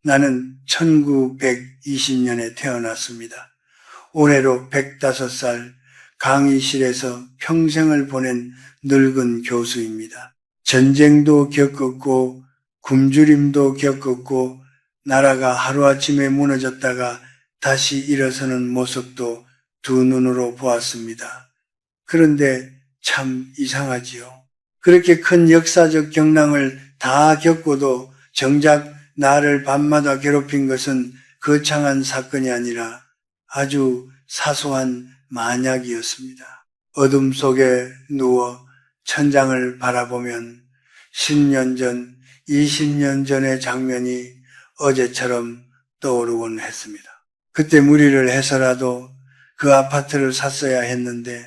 나는 1920년에 태어났습니다. 올해로 105살, 강의실에서 평생을 보낸 늙은 교수입니다. 전쟁도 겪었고 굶주림도 겪었고 나라가 하루아침에 무너졌다가 다시 일어서는 모습도 두 눈으로 보았습니다. 그런데 참 이상하지요. 그렇게 큰 역사적 경랑을 다 겪고도 정작 나를 밤마다 괴롭힌 것은 거창한 사건이 아니라 아주 사소한 만약이었습니다. 어둠 속에 누워 천장을 바라보면 10년 전, 20년 전의 장면이 어제처럼 떠오르곤 했습니다. 그때 무리를 해서라도 그 아파트를 샀어야 했는데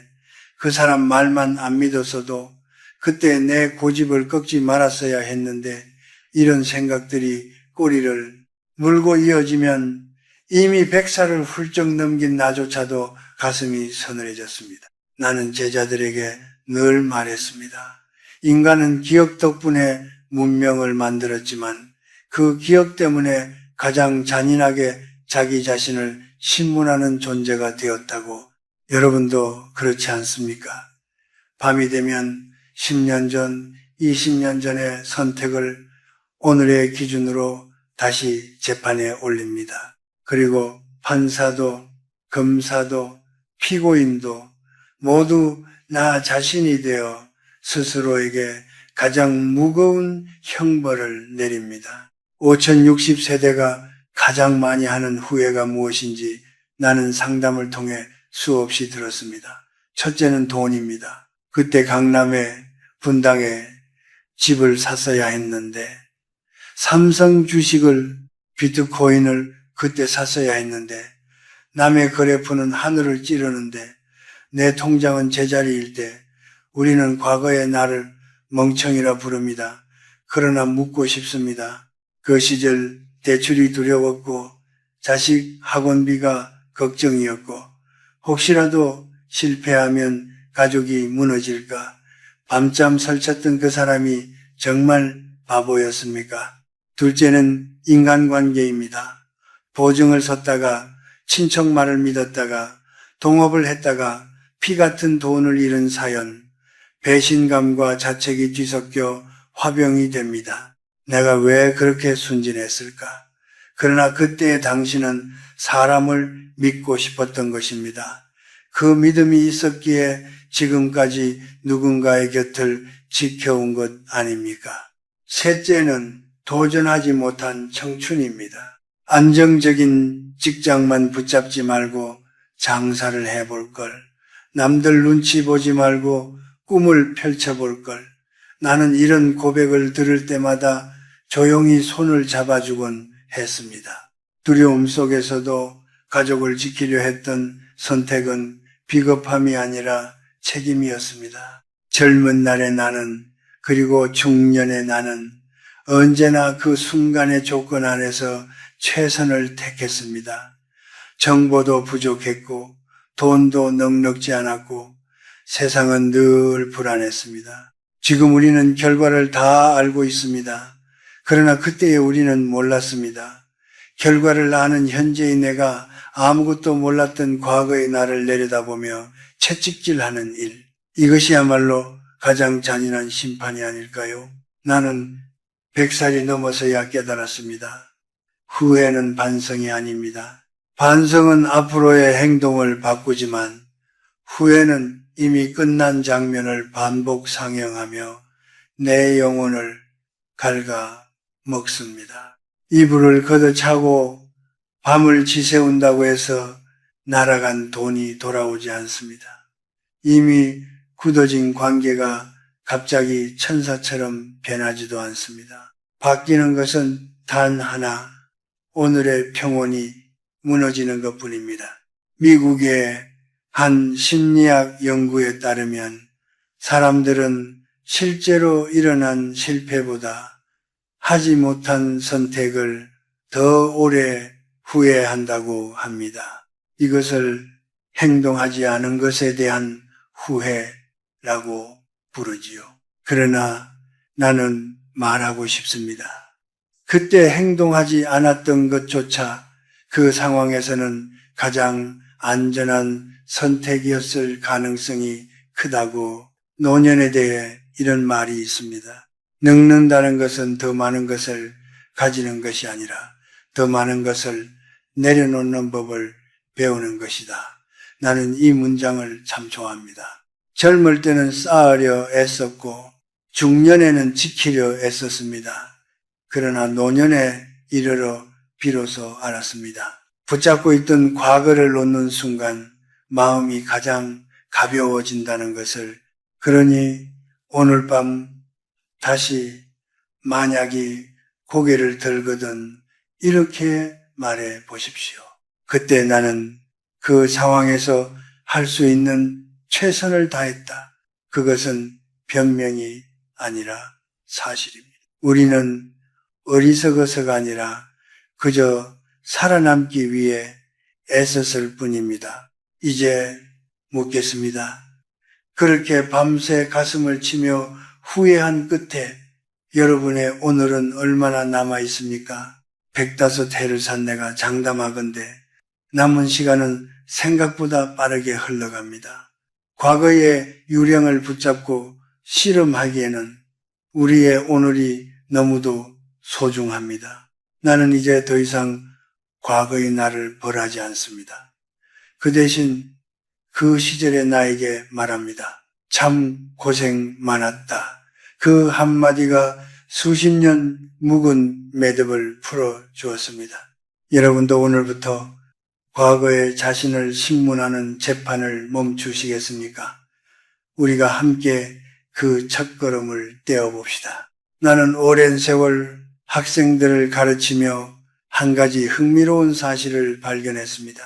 그 사람 말만 안 믿었어도 그때 내 고집을 꺾지 말았어야 했는데 이런 생각들이 꼬리를 물고 이어지면 이미 100살을 훌쩍 넘긴 나조차도 가슴이 서늘해졌습니다. 나는 제자들에게 늘 말했습니다. 인간은 기억 덕분에 문명을 만들었지만 그 기억 때문에 가장 잔인하게 자기 자신을 신문하는 존재가 되었다고. 여러분도 그렇지 않습니까? 밤이 되면 10년 전, 20년 전의 선택을 오늘의 기준으로 다시 재판에 올립니다. 그리고 판사도, 검사도, 피고인도 모두 나 자신이 되어 스스로에게 가장 무거운 형벌을 내립니다. 5060세대가 가장 많이 하는 후회가 무엇인지 나는 상담을 통해 수없이 들었습니다. 첫째는 돈입니다. 그때 강남에 분당에 집을 샀어야 했는데 삼성 주식을 비트코인을 그때 샀어야 했는데 남의 거래프는 하늘을 찌르는데 내 통장은 제자리일 때 우리는 과거의 나를 멍청이라 부릅니다. 그러나 묻고 싶습니다. 그 시절 대출이 두려웠고 자식 학원비가 걱정이었고 혹시라도 실패하면 가족이 무너질까 밤잠 설쳤던 그 사람이 정말 바보였습니까? 둘째는 인간관계입니다. 보증을 섰다가 친척 말을 믿었다가 동업을 했다가 피 같은 돈을 잃은 사연, 배신감과 자책이 뒤섞여 화병이 됩니다. 내가 왜 그렇게 순진했을까? 그러나 그때의 당신은 사람을 믿고 싶었던 것입니다. 그 믿음이 있었기에 지금까지 누군가의 곁을 지켜온 것 아닙니까? 셋째는 도전하지 못한 청춘입니다. 안정적인 직장만 붙잡지 말고 장사를 해볼 걸. 남들 눈치 보지 말고 꿈을 펼쳐볼 걸. 나는 이런 고백을 들을 때마다 조용히 손을 잡아주곤 했습니다. 두려움 속에서도 가족을 지키려 했던 선택은 비겁함이 아니라 책임이었습니다. 젊은 날의 나는 그리고 중년의 나는 언제나 그 순간의 조건 안에서 최선을 택했습니다. 정보도 부족했고 돈도 넉넉지 않았고 세상은 늘 불안했습니다. 지금 우리는 결과를 다 알고 있습니다. 그러나 그때의 우리는 몰랐습니다. 결과를 아는 현재의 내가 아무것도 몰랐던 과거의 나를 내려다보며 채찍질하는 일. 이것이야말로 가장 잔인한 심판이 아닐까요? 나는 100살이 넘어서야 깨달았습니다. 후회는 반성이 아닙니다. 반성은 앞으로의 행동을 바꾸지만 후회는 이미 끝난 장면을 반복 상영하며 내 영혼을 갉아먹습니다. 이불을 걷어차고 밤을 지새운다고 해서 날아간 돈이 돌아오지 않습니다. 이미 굳어진 관계가 갑자기 천사처럼 변하지도 않습니다. 바뀌는 것은 단 하나, 오늘의 평온이 무너지는 것뿐입니다. 미국의 한 심리학 연구에 따르면 사람들은 실제로 일어난 실패보다 하지 못한 선택을 더 오래 후회한다고 합니다. 이것을 행동하지 않은 것에 대한 후회라고 부르지요. 그러나 나는 말하고 싶습니다. 그때 행동하지 않았던 것조차 그 상황에서는 가장 안전한 선택이었을 가능성이 크다고 노년에 대해 이런 말이 있습니다. 늙는다는 것은 더 많은 것을 가지는 것이 아니라 더 많은 것을 내려놓는 법을 배우는 것이다. 나는 이 문장을 참 좋아합니다. 젊을 때는 쌓으려 애썼고 중년에는 지키려 애썼습니다. 그러나 노년에 이르러 비로소 알았습니다. 붙잡고 있던 과거를 놓는 순간 마음이 가장 가벼워진다는 것을. 그러니 오늘 밤 다시 만약이 고개를 들거든 이렇게 말해 보십시오. 그때 나는 그 상황에서 할 수 있는 최선을 다했다. 그것은 변명이 아니라 사실입니다. 우리는 어리석어서가 아니라 그저 살아남기 위해 애썼을 뿐입니다. 이제 묻겠습니다. 그렇게 밤새 가슴을 치며 후회한 끝에 여러분의 오늘은 얼마나 남아 있습니까? 105해를 산 내가 장담하건대 남은 시간은 생각보다 빠르게 흘러갑니다. 과거의 유령을 붙잡고 씨름하기에는 우리의 오늘이 너무도 소중합니다. 나는 이제 더 이상 과거의 나를 벌하지 않습니다. 그 대신 그 시절의 나에게 말합니다. 참 고생 많았다. 그 한마디가 수십 년 묵은 매듭을 풀어주었습니다. 여러분도 오늘부터 과거에 자신을 신문하는 재판을 멈추시겠습니까? 우리가 함께 그 첫걸음을 떼어봅시다. 나는 오랜 세월 학생들을 가르치며 한 가지 흥미로운 사실을 발견했습니다.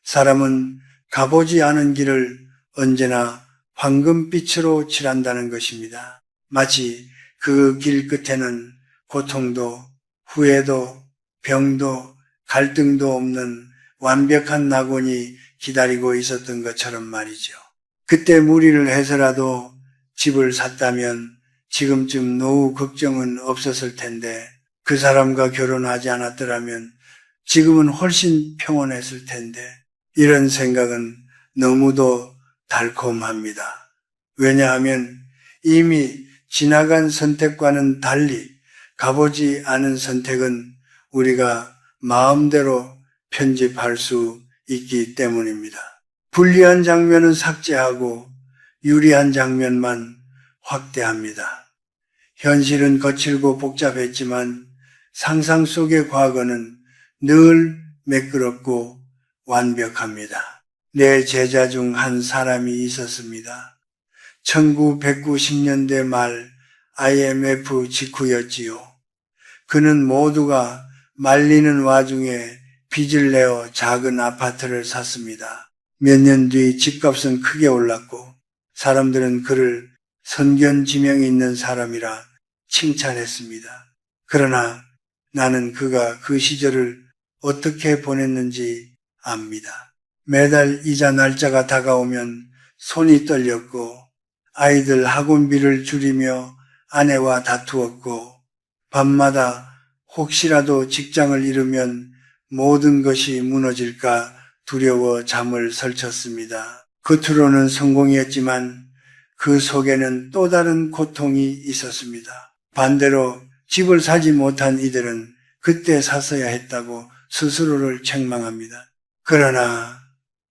사람은 가보지 않은 길을 언제나 황금빛으로 칠한다는 것입니다. 마치 그 길 끝에는 고통도 후회도 병도 갈등도 없는 완벽한 낙원이 기다리고 있었던 것처럼 말이죠. 그때 무리를 해서라도 집을 샀다면 지금쯤 노후 걱정은 없었을 텐데 그 사람과 결혼하지 않았더라면 지금은 훨씬 평온했을 텐데 이런 생각은 너무도 달콤합니다. 왜냐하면 이미 지나간 선택과는 달리 가보지 않은 선택은 우리가 마음대로 편집할 수 있기 때문입니다. 불리한 장면은 삭제하고 유리한 장면만 확대합니다. 현실은 거칠고 복잡했지만 상상 속의 과거는 늘 매끄럽고 완벽합니다. 내 제자 중 한 사람이 있었습니다. 1990년대 말 IMF 직후였지요. 그는 모두가 말리는 와중에 빚을 내어 작은 아파트를 샀습니다. 몇 년 뒤 집값은 크게 올랐고 사람들은 그를 선견지명이 있는 사람이라 칭찬했습니다. 그러나 나는 그가 그 시절을 어떻게 보냈는지 압니다. 매달 이자 날짜가 다가오면 손이 떨렸고 아이들 학원비를 줄이며 아내와 다투었고 밤마다 혹시라도 직장을 잃으면 모든 것이 무너질까 두려워 잠을 설쳤습니다. 겉으로는 성공이었지만 그 속에는 또 다른 고통이 있었습니다. 반대로 집을 사지 못한 이들은 그때 샀어야 했다고 스스로를 책망합니다. 그러나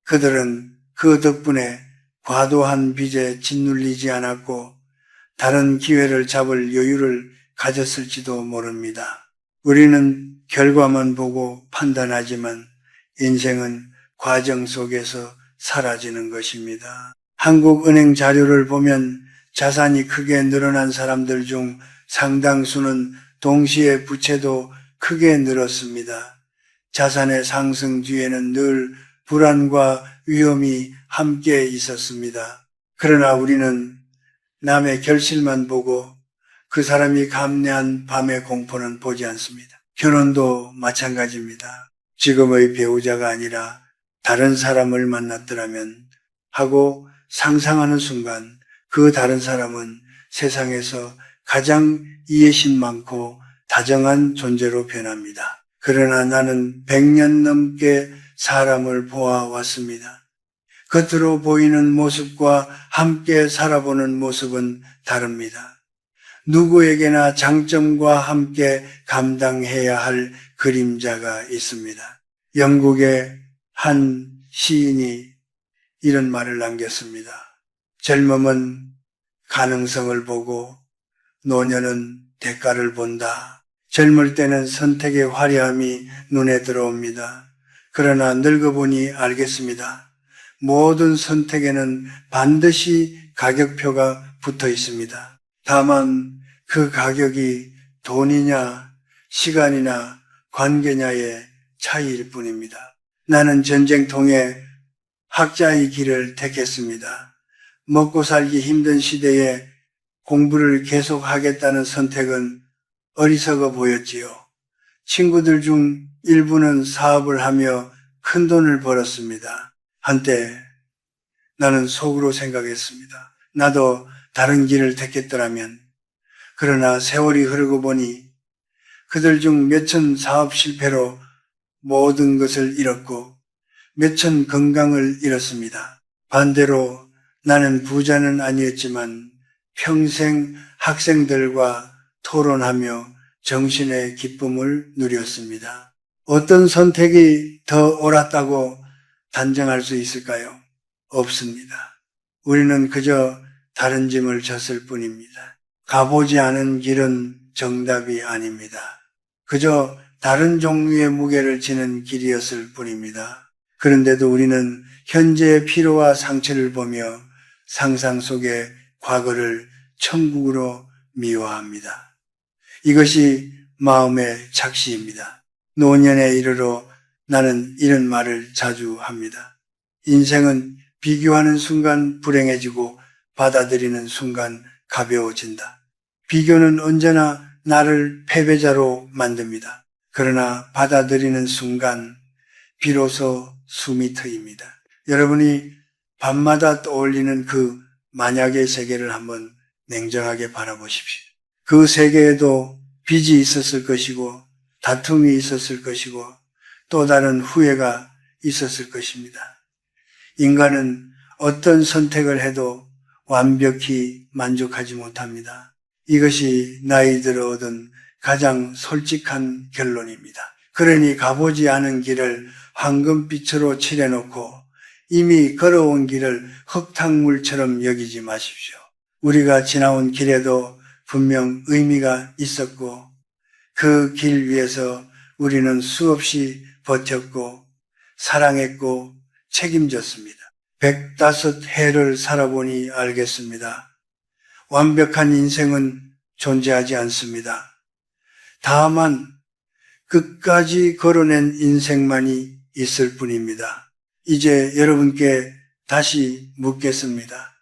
그들은 그 덕분에 과도한 빚에 짓눌리지 않았고 다른 기회를 잡을 여유를 가졌을지도 모릅니다. 우리는 결과만 보고 판단하지만 인생은 과정 속에서 사라지는 것입니다. 한국은행 자료를 보면 자산이 크게 늘어난 사람들 중 상당수는 동시에 부채도 크게 늘었습니다. 자산의 상승 뒤에는 늘 불안과 위험이 함께 있었습니다. 그러나 우리는 남의 결실만 보고 그 사람이 감내한 밤의 공포는 보지 않습니다. 결혼도 마찬가지입니다. 지금의 배우자가 아니라 다른 사람을 만났더라면 하고 상상하는 순간 그 다른 사람은 세상에서 가장 이해심 많고 다정한 존재로 변합니다. 그러나 나는 100년 넘게 사람을 보아왔습니다. 겉으로 보이는 모습과 함께 살아보는 모습은 다릅니다. 누구에게나 장점과 함께 감당해야 할 그림자가 있습니다. 영국의 한 시인이 이런 말을 남겼습니다. 젊음은 가능성을 보고 노년은 대가를 본다. 젊을 때는 선택의 화려함이 눈에 들어옵니다. 그러나 늙어보니 알겠습니다. 모든 선택에는 반드시 가격표가 붙어 있습니다. 다만 그 가격이 돈이냐 시간이나 관계냐의 차이일 뿐입니다. 나는 전쟁통에 학자의 길을 택했습니다. 먹고 살기 힘든 시대에 공부를 계속하겠다는 선택은 어리석어 보였지요. 친구들 중 일부는 사업을 하며 큰 돈을 벌었습니다. 한때 나는 속으로 생각했습니다. 나도 다른 길을 택했더라면. 그러나 세월이 흐르고 보니 그들 중 몇천 사업 실패로 모든 것을 잃었고 몇천 건강을 잃었습니다. 반대로 나는 부자는 아니었지만 평생 학생들과 토론하며 정신의 기쁨을 누렸습니다. 어떤 선택이 더 옳았다고 단정할 수 있을까요? 없습니다. 우리는 그저 다른 짐을 졌을 뿐입니다. 가보지 않은 길은 정답이 아닙니다. 그저 다른 종류의 무게를 지는 길이었을 뿐입니다. 그런데도 우리는 현재의 피로와 상처를 보며 상상 속의 과거를 천국으로 미워합니다. 이것이 마음의 착시입니다. 노년에 이르러 나는 이런 말을 자주 합니다. 인생은 비교하는 순간 불행해지고 받아들이는 순간 가벼워진다. 비교는 언제나 나를 패배자로 만듭니다. 그러나 받아들이는 순간 비로소 숨이 트입니다. 여러분이 밤마다 떠올리는 그 만약의 세계를 한번 냉정하게 바라보십시오. 그 세계에도 빚이 있었을 것이고 다툼이 있었을 것이고 또 다른 후회가 있었을 것입니다. 인간은 어떤 선택을 해도 완벽히 만족하지 못합니다. 이것이 나이 들어 얻은 가장 솔직한 결론입니다. 그러니 가보지 않은 길을 황금빛으로 칠해놓고 이미 걸어온 길을 흙탕물처럼 여기지 마십시오. 우리가 지나온 길에도 분명 의미가 있었고 그 길 위에서 우리는 수없이 버텼고 사랑했고 책임졌습니다. 105해를 살아보니 알겠습니다. 완벽한 인생은 존재하지 않습니다. 다만 끝까지 걸어낸 인생만이 있을 뿐입니다. 이제 여러분께 다시 묻겠습니다.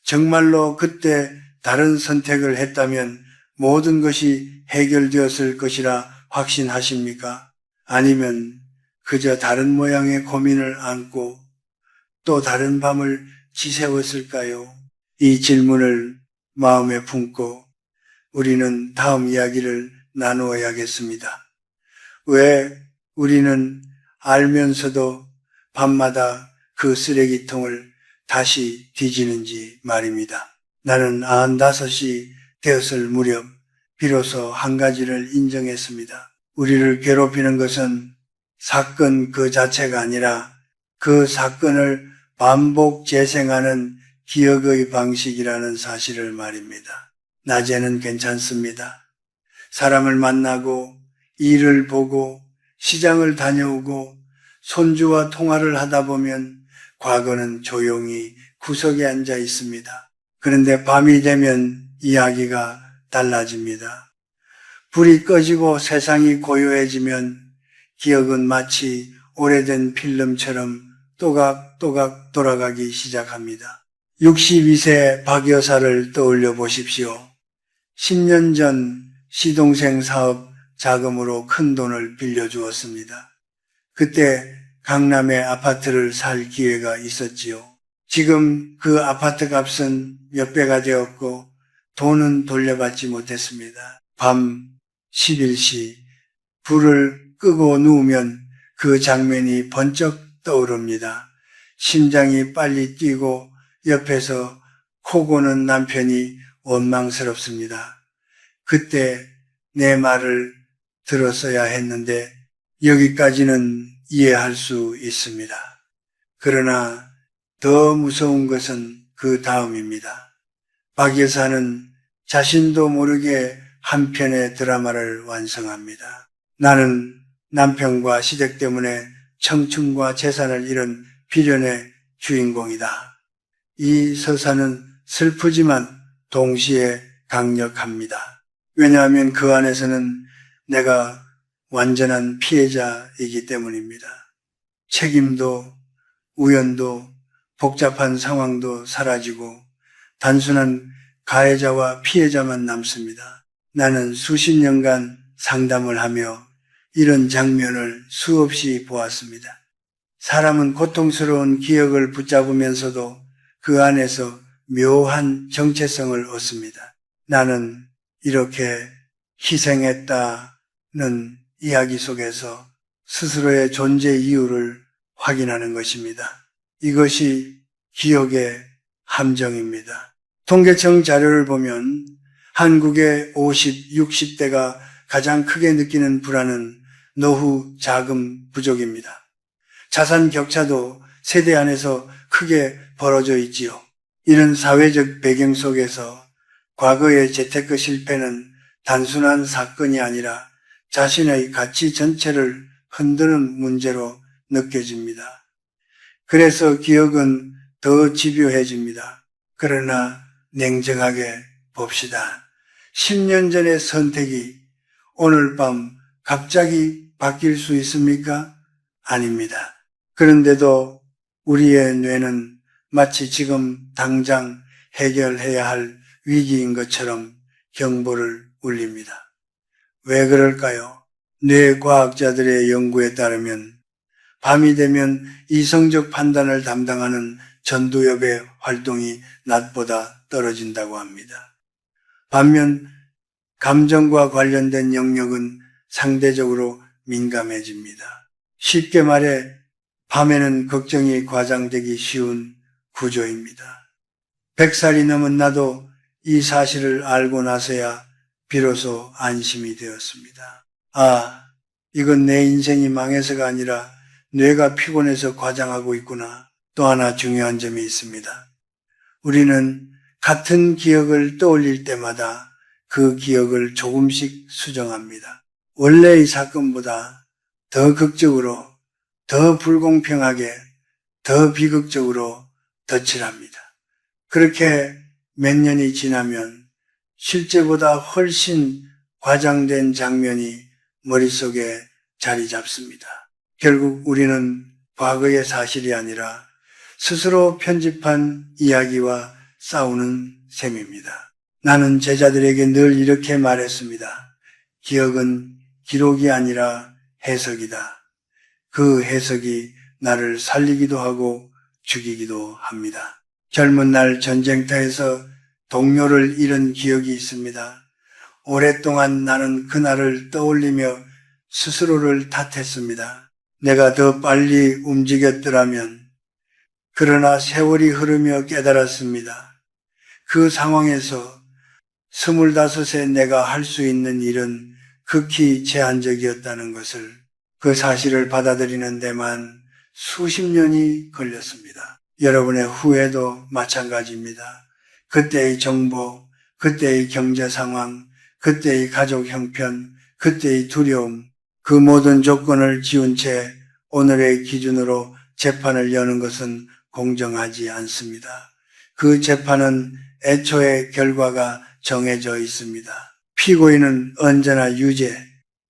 정말로 그때 다른 선택을 했다면 모든 것이 해결되었을 것이라 확신하십니까? 아니면 그저 다른 모양의 고민을 안고 또 다른 밤을 지새웠을까요? 이 질문을 마음에 품고 우리는 다음 이야기를 나누어야겠습니다. 왜 우리는 알면서도 밤마다 그 쓰레기통을 다시 뒤지는지 말입니다. 나는 95이 되었을 무렵 비로소 한 가지를 인정했습니다. 우리를 괴롭히는 것은 사건 그 자체가 아니라 그 사건을 반복 재생하는 기억의 방식이라는 사실을 말입니다. 낮에는 괜찮습니다. 사람을 만나고 일을 보고 시장을 다녀오고 손주와 통화를 하다 보면 과거는 조용히 구석에 앉아 있습니다. 그런데 밤이 되면 이야기가 달라집니다. 불이 꺼지고 세상이 고요해지면 기억은 마치 오래된 필름처럼 또각또각 돌아가기 시작합니다. 62세 박 여사를 떠올려 보십시오. 10년 전 시동생 사업 자금으로 큰 돈을 빌려주었습니다. 그때 강남의 아파트를 살 기회가 있었지요. 지금 그 아파트 값은 몇 배가 되었고 돈은 돌려받지 못했습니다. 밤 11시 불을 끄고 누우면 그 장면이 번쩍 떠오릅니다. 심장이 빨리 뛰고 옆에서 코 고는 남편이 원망스럽습니다. 그때 내 말을 들었어야 했는데 여기까지는 이해할 수 있습니다. 그러나 더 무서운 것은 그 다음입니다. 박 여사는 자신도 모르게 한 편의 드라마를 완성합니다. 나는 남편과 시댁 때문에 청춘과 재산을 잃은 비련의 주인공이다. 이 서사는 슬프지만 동시에 강력합니다. 왜냐하면 그 안에서는 내가 완전한 피해자이기 때문입니다. 책임도 우연도 복잡한 상황도 사라지고 단순한 가해자와 피해자만 남습니다. 나는 수십 년간 상담을 하며 이런 장면을 수없이 보았습니다. 사람은 고통스러운 기억을 붙잡으면서도 그 안에서 묘한 정체성을 얻습니다. 나는 이렇게 희생했다는 이야기 속에서 스스로의 존재 이유를 확인하는 것입니다. 이것이 기억의 함정입니다. 통계청 자료를 보면 한국의 50, 60대가 가장 크게 느끼는 불안은 노후 자금 부족입니다. 자산 격차도 세대 안에서 크게 벌어져 있지요. 이런 사회적 배경 속에서 과거의 재테크 실패는 단순한 사건이 아니라 자신의 가치 전체를 흔드는 문제로 느껴집니다. 그래서 기억은 더 집요해집니다. 그러나 냉정하게 봅시다. 10년 전의 선택이 오늘 밤 갑자기 바뀔 수 있습니까? 아닙니다. 그런데도 우리의 뇌는 마치 지금 당장 해결해야 할 위기인 것처럼 경보를 울립니다. 왜 그럴까요? 뇌과학자들의 연구에 따르면 밤이 되면 이성적 판단을 담당하는 전두엽의 활동이 낮보다 떨어진다고 합니다. 반면 감정과 관련된 영역은 상대적으로 민감해집니다. 쉽게 말해 밤에는 걱정이 과장되기 쉬운 구조입니다. 100살이 넘은 나도 이 사실을 알고 나서야 비로소 안심이 되었습니다. 아, 이건 내 인생이 망해서가 아니라 뇌가 피곤해서 과장하고 있구나. 또 하나 중요한 점이 있습니다. 우리는 같은 기억을 떠올릴 때마다 그 기억을 조금씩 수정합니다. 원래의 사건보다 더 극적으로, 더 불공평하게, 더 비극적으로 덧칠합니다. 그렇게 몇 년이 지나면 실제보다 훨씬 과장된 장면이 머릿속에 자리 잡습니다. 결국 우리는 과거의 사실이 아니라 스스로 편집한 이야기와 싸우는 셈입니다. 나는 제자들에게 늘 이렇게 말했습니다. 기억은 기록이 아니라 해석이다. 그 해석이 나를 살리기도 하고 죽이기도 합니다. 젊은 날 전쟁터에서 동료를 잃은 기억이 있습니다. 오랫동안 나는 그날을 떠올리며 스스로를 탓했습니다. 내가 더 빨리 움직였더라면. 그러나 세월이 흐르며 깨달았습니다. 그 상황에서 25세 내가 할 수 있는 일은 극히 제한적이었다는 것을, 그 사실을 받아들이는 데만 수십 년이 걸렸습니다. 여러분의 후회도 마찬가지입니다. 그때의 정보, 그때의 경제 상황, 그때의 가족 형편, 그때의 두려움, 그 모든 조건을 지운 채 오늘의 기준으로 재판을 여는 것은 공정하지 않습니다. 그 재판은 애초에 결과가 정해져 있습니다. 피고인은 언제나 유죄,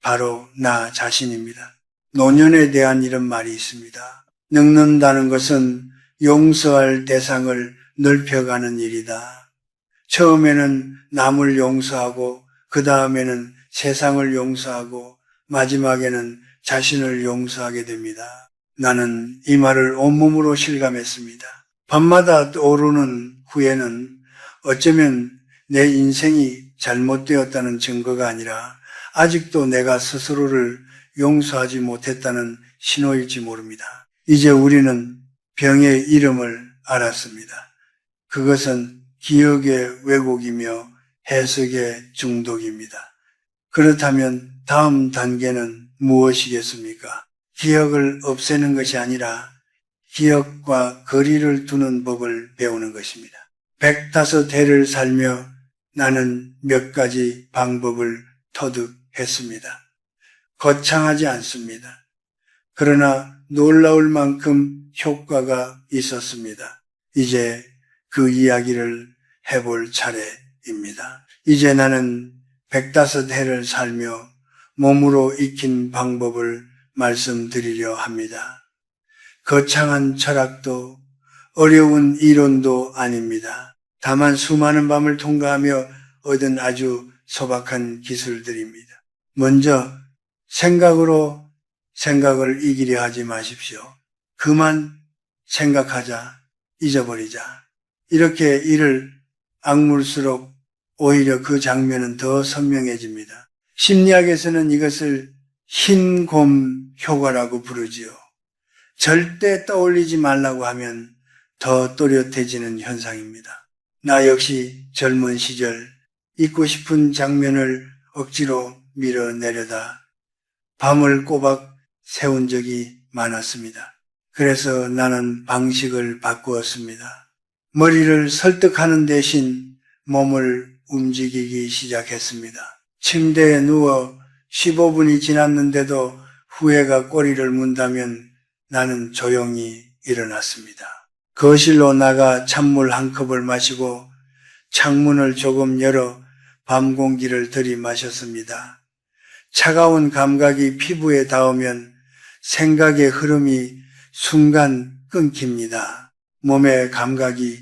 바로 나 자신입니다. 노년에 대한 이런 말이 있습니다. 늙는다는 것은 용서할 대상을 넓혀가는 일이다. 처음에는 남을 용서하고 그 다음에는 세상을 용서하고 마지막에는 자신을 용서하게 됩니다. 나는 이 말을 온몸으로 실감했습니다. 밤마다 떠오르는 후회는 어쩌면 내 인생이 잘못되었다는 증거가 아니라 아직도 내가 스스로를 용서하지 못했다는 신호일지 모릅니다. 이제 우리는 병의 이름을 알았습니다. 그것은 기억의 왜곡이며 해석의 중독입니다. 그렇다면 다음 단계는 무엇이겠습니까? 기억을 없애는 것이 아니라 기억과 거리를 두는 법을 배우는 것입니다. 105해를 살며 나는 몇 가지 방법을 터득했습니다. 거창하지 않습니다. 그러나 놀라울 만큼 효과가 있었습니다. 이제 그 이야기를 해볼 차례입니다. 이제 나는 105해를 살며 몸으로 익힌 방법을 말씀드리려 합니다. 거창한 철학도 어려운 이론도 아닙니다. 다만 수많은 밤을 통과하며 얻은 아주 소박한 기술들입니다. 먼저 생각으로 생각을 이기려 하지 마십시오. 그만 생각하자, 잊어버리자. 이렇게 이를 악물수록 오히려 그 장면은 더 선명해집니다. 심리학에서는 이것을 흰 곰 효과라고 부르지요. 절대 떠올리지 말라고 하면 더 또렷해지는 현상입니다. 나 역시 젊은 시절 잊고 싶은 장면을 억지로 밀어내려다 밤을 꼬박 새운 적이 많았습니다. 그래서 나는 방식을 바꾸었습니다. 머리를 설득하는 대신 몸을 움직이기 시작했습니다. 침대에 누워 15분이 지났는데도 후회가 꼬리를 문다면 나는 조용히 일어났습니다. 거실로 나가 찬물 한 컵을 마시고 창문을 조금 열어 밤 공기를 들이마셨습니다. 차가운 감각이 피부에 닿으면 생각의 흐름이 순간 끊깁니다. 몸의 감각이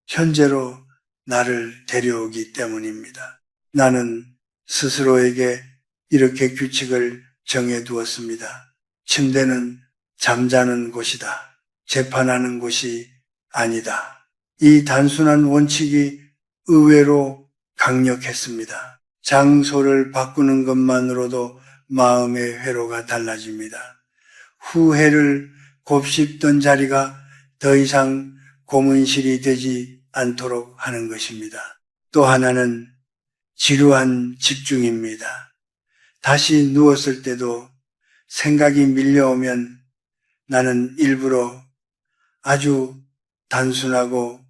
현재로 나를 데려오기 때문입니다. 나는 스스로에게 이렇게 규칙을 정해두었습니다. 침대는 잠자는 곳이다. 재판하는 곳이 아니다. 이 단순한 원칙이 의외로 강력했습니다. 장소를 바꾸는 것만으로도 마음의 회로가 달라집니다. 후회를 곱씹던 자리가 더 이상 고문실이 되지 않도록 하는 것입니다. 또 하나는 지루한 집중입니다. 다시 누웠을 때도 생각이 밀려오면 나는 일부러 아주 단순하고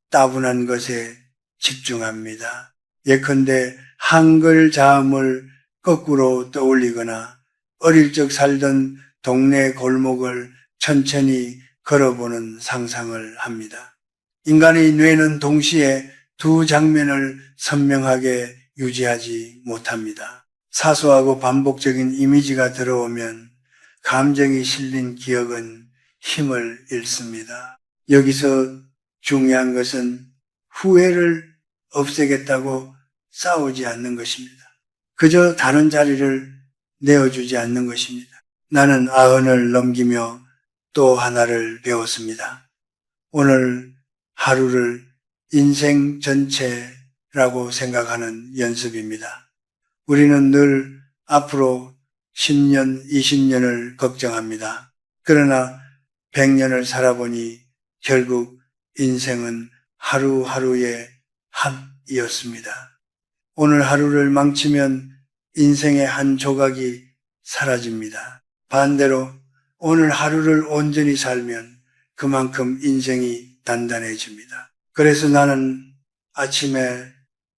따분한 것에 집중합니다. 예컨대 한글 자음을 거꾸로 떠올리거나 어릴 적 살던 동네 골목을 천천히 걸어보는 상상을 합니다. 인간의 뇌는 동시에 두 장면을 선명하게 유지하지 못합니다. 사소하고 반복적인 이미지가 들어오면 감정이 실린 기억은 힘을 잃습니다. 여기서 중요한 것은 후회를 없애겠다고 싸우지 않는 것입니다. 그저 다른 자리를 내어주지 않는 것입니다. 나는 90을 넘기며 또 하나를 배웠습니다. 오늘 하루를 인생 전체라고 생각하는 연습입니다. 우리는 늘 앞으로 10년, 20년을 걱정합니다. 그러나 100년을 살아보니 결국 인생은 하루하루의 합이었습니다. 오늘 하루를 망치면 인생의 한 조각이 사라집니다. 반대로 오늘 하루를 온전히 살면 그만큼 인생이 단단해집니다. 그래서 나는 아침에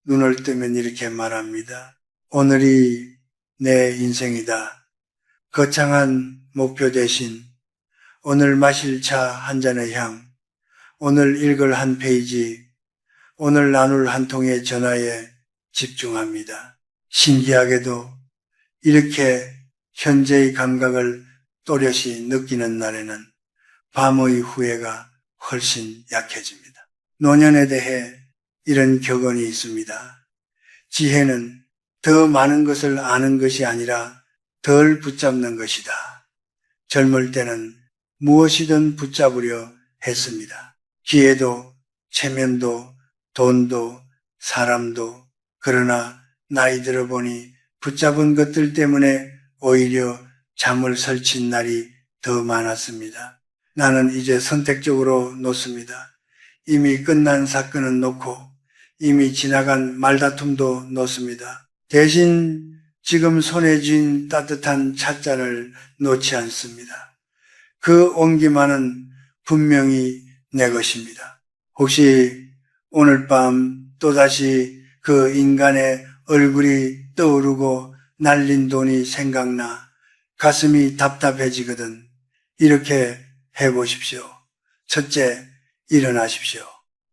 눈을 뜨면 이렇게 말합니다. 오늘이 내 인생이다. 거창한 목표 대신 오늘 마실 차 한 잔의 향, 오늘 읽을 한 페이지, 오늘 나눌 한 통의 전화에 집중합니다. 신기하게도 이렇게 현재의 감각을 또렷이 느끼는 날에는 밤의 후회가 훨씬 약해집니다. 노년에 대해 이런 격언이 있습니다. 지혜는 더 많은 것을 아는 것이 아니라 덜 붙잡는 것이다. 젊을 때는 무엇이든 붙잡으려 했습니다. 기회도, 체면도, 돈도, 사람도. 그러나 나이 들어보니 붙잡은 것들 때문에 오히려 잠을 설친 날이 더 많았습니다. 나는 이제 선택적으로 놓습니다. 이미 끝난 사건은 놓고 이미 지나간 말다툼도 놓습니다. 대신 지금 손에 쥔 따뜻한 찻잔을 놓지 않습니다. 그 온기만은 분명히 내 것입니다. 혹시 오늘 밤 또다시 그 인간의 얼굴이 떠오르고 날린 돈이 생각나 가슴이 답답해지거든 이렇게 해보십시오. 첫째, 일어나십시오.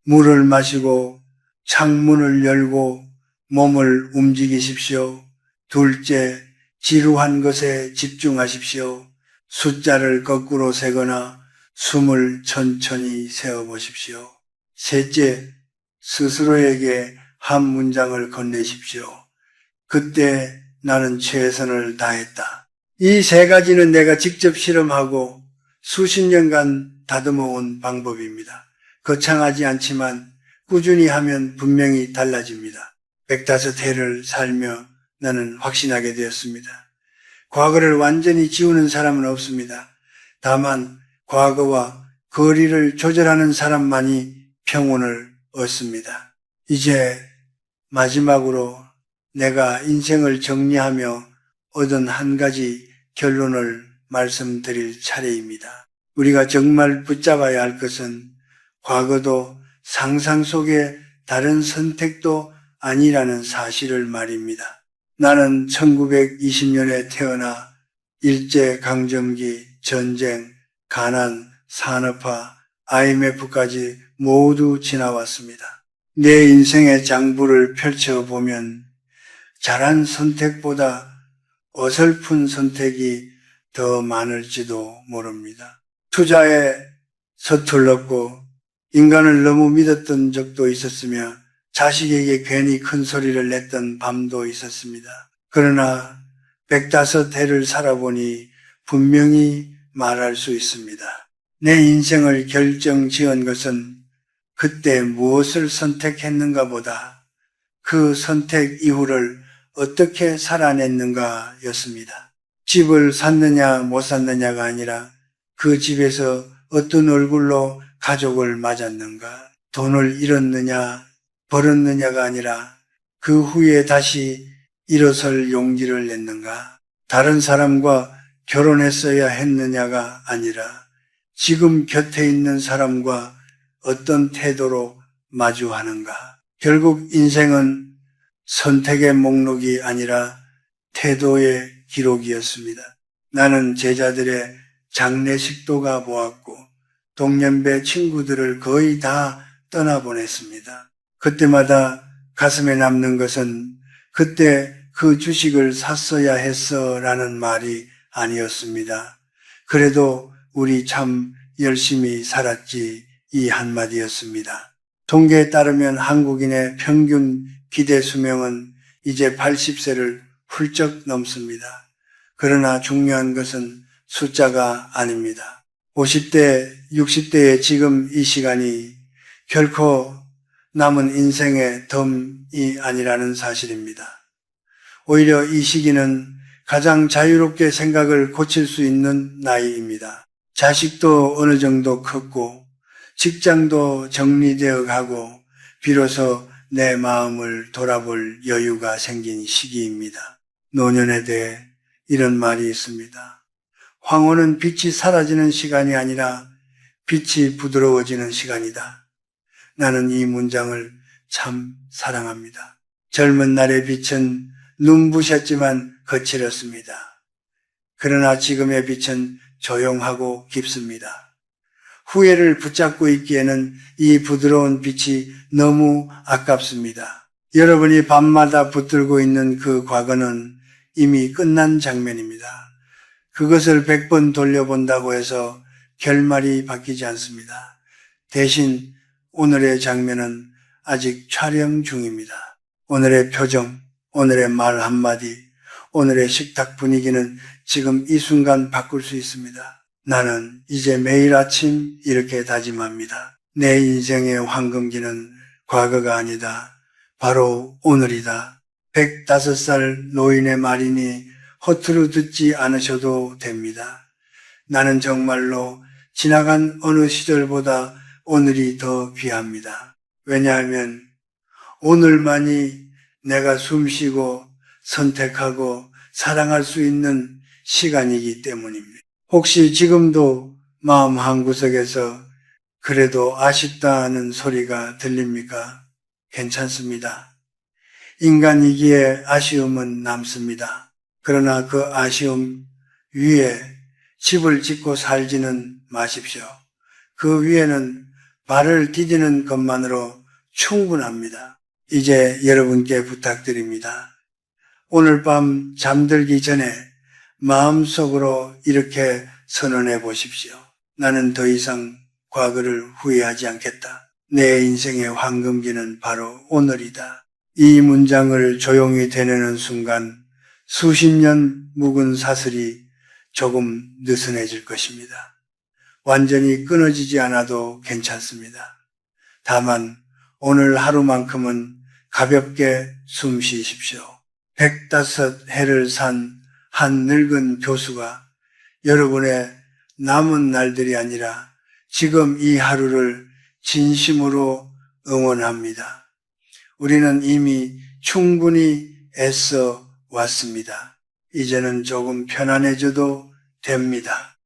물을 마시고 창문을 열고 몸을 움직이십시오. 둘째, 지루한 것에 집중하십시오. 숫자를 거꾸로 세거나 숨을 천천히 세어보십시오. 셋째, 스스로에게 한 문장을 건네십시오. 그때 나는 최선을 다했다. 이 세 가지는 내가 직접 실험하고 수십 년간 다듬어온 방법입니다. 거창하지 않지만 꾸준히 하면 분명히 달라집니다. 105해를 살며 나는 확신하게 되었습니다. 과거를 완전히 지우는 사람은 없습니다. 다만 과거와 거리를 조절하는 사람만이 평온을 얻습니다. 이제 마지막으로 내가 인생을 정리하며 얻은 한 가지 결론을 말씀드릴 차례입니다. 우리가 정말 붙잡아야 할 것은 과거도 상상 속의 다른 선택도 아니라는 사실을 말입니다. 나는 1920년에 태어나 일제강점기, 전쟁, 가난, 산업화, IMF까지 모두 지나왔습니다. 내 인생의 장부를 펼쳐보면 잘한 선택보다 어설픈 선택이 더 많을지도 모릅니다. 투자에 서툴렀고 인간을 너무 믿었던 적도 있었으며 자식에게 괜히 큰 소리를 냈던 밤도 있었습니다. 그러나 105해를 살아보니 분명히 말할 수 있습니다. 내 인생을 결정지은 것은 그때 무엇을 선택했는가 보다 그 선택 이후를 어떻게 살아냈는가 였습니다. 집을 샀느냐 못 샀느냐가 아니라 그 집에서 어떤 얼굴로 가족을 맞았는가, 돈을 잃었느냐 벌었느냐가 아니라 그 후에 다시 일어설 용기를 냈는가, 다른 사람과 결혼했어야 했느냐가 아니라 지금 곁에 있는 사람과 어떤 태도로 마주하는가. 결국 인생은 선택의 목록이 아니라 태도의 기록이었습니다. 나는 제자들의 장례식도 가보았고 동년배 친구들을 거의 다 떠나보냈습니다. 그때마다 가슴에 남는 것은 그때 그 주식을 샀어야 했어 라는 말이 아니었습니다. 그래도 우리 참 열심히 살았지 이 한마디였습니다. 통계에 따르면 한국인의 평균 기대 수명은 이제 80세를 훌쩍 넘습니다. 그러나 중요한 것은 숫자가 아닙니다. 50대, 60대의 지금 이 시간이 결코 남은 인생의 덤이 아니라는 사실입니다. 오히려 이 시기는 가장 자유롭게 생각을 고칠 수 있는 나이입니다. 자식도 어느 정도 컸고 직장도 정리되어 가고 비로소 내 마음을 돌아볼 여유가 생긴 시기입니다. 노년에 대해 이런 말이 있습니다. 황혼은 빛이 사라지는 시간이 아니라 빛이 부드러워지는 시간이다. 나는 이 문장을 참 사랑합니다. 젊은 날의 빛은 눈부셨지만 거칠었습니다. 그러나 지금의 빛은 조용하고 깊습니다. 후회를 붙잡고 있기에는 이 부드러운 빛이 너무 아깝습니다. 여러분이 밤마다 붙들고 있는 그 과거는 이미 끝난 장면입니다. 그것을 100번 돌려본다고 해서 결말이 바뀌지 않습니다. 대신 오늘의 장면은 아직 촬영 중입니다. 오늘의 표정, 오늘의 말 한마디, 오늘의 식탁 분위기는 지금 이 순간 바꿀 수 있습니다. 나는 이제 매일 아침 이렇게 다짐합니다. 내 인생의 황금기는 과거가 아니다. 바로 오늘이다. 105살 노인의 말이니 허투루 듣지 않으셔도 됩니다. 나는 정말로 지나간 어느 시절보다 오늘이 더 귀합니다. 왜냐하면 오늘만이 내가 숨쉬고 선택하고 사랑할 수 있는 시간이기 때문입니다. 혹시 지금도 마음 한구석에서 그래도 아쉽다는 소리가 들립니까? 괜찮습니다. 인간이기에 아쉬움은 남습니다. 그러나 그 아쉬움 위에 집을 짓고 살지는 마십시오. 그 위에는 발을 디디는 것만으로 충분합니다. 이제 여러분께 부탁드립니다. 오늘 밤 잠들기 전에 마음속으로 이렇게 선언해 보십시오. 나는 더 이상 과거를 후회하지 않겠다. 내 인생의 황금기는 바로 오늘이다. 이 문장을 조용히 되뇌는 순간 수십 년 묵은 사슬이 조금 느슨해질 것입니다. 완전히 끊어지지 않아도 괜찮습니다. 다만 오늘 하루만큼은 가볍게 숨 쉬십시오. 105해를 산 한 늙은 교수가 여러분의 남은 날들이 아니라 지금 이 하루를 진심으로 응원합니다. 우리는 이미 충분히 애써 왔습니다. 이제는 조금 편안해져도 됩니다.